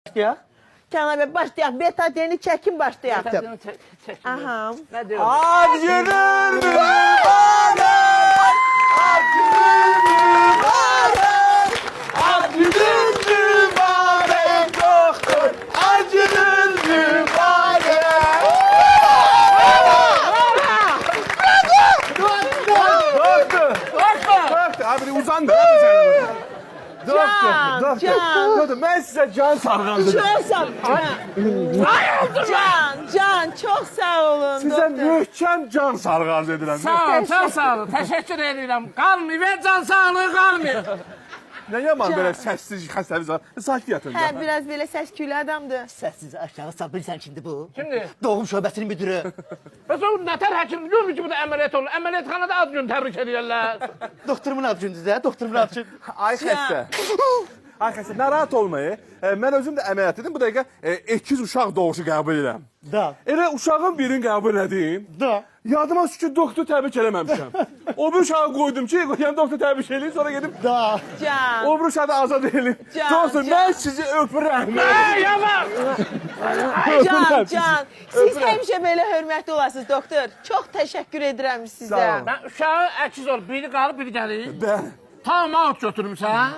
Başlayaq. Kənan bəy, başlayaq. Betadeni çəkin başlayaq. Aha. Nə deyir? Ad günün mübarək! Ad günün mübarək! Ad günün mübarək doktor! Ad günün mübarək! Doktor! Abi uzandı. Can. Doktor, mən sizə can sarğandım. Çox sağ Can, çox sağ olun. Sizə doktor. möhkəm can sarğaz edirəm. Sağ ol, çox sağ ol. Təşəkkür edirəm. Qalmıyor, ver can sağlığı qalmıyor. Nə yaman belə səssiz xəstəmiz var. Sakit yatın. Hə, biraz belə səs-küylü adamdır. Sessiz aşağı sal bilirsən kimdir bu? Kimdir? Doğum şöbəsinin müdürü. Bəs o nətər həkim görmür ki, bu da əməliyyat olur. Əməliyyatxanada ad gün təbrik edirlər. Doktorumun ad gündür də, doktorumun ad gün. Ay xəstə. Ay xəstə, narahat olmayın. Mən özüm də əməliyyat edim. Bu dəqiqə ikiz uşaq doğuşu qəbul edirəm. Da. Elə uşağın birini qəbul edeyim. Da. Yadıma düşdü ki, doktor təbrik eləməmişəm. O bir uşağı qoydum ki, yəni doktor təbrik eləyim, sonra gedim. Da. Can. O bir uşağı da azad eləyim. Can, Doktor, Can. mən sizi öpürəm. Yaman. Can. Siz həmişə belə hörmətli olasınız, doktor. Çox təşəkkür edirəm sizə. Sağ ol. Mən uşağı əkiz ol. Biri qalıb, biri gəlir. Bəli. Tamam, out götürmüsən.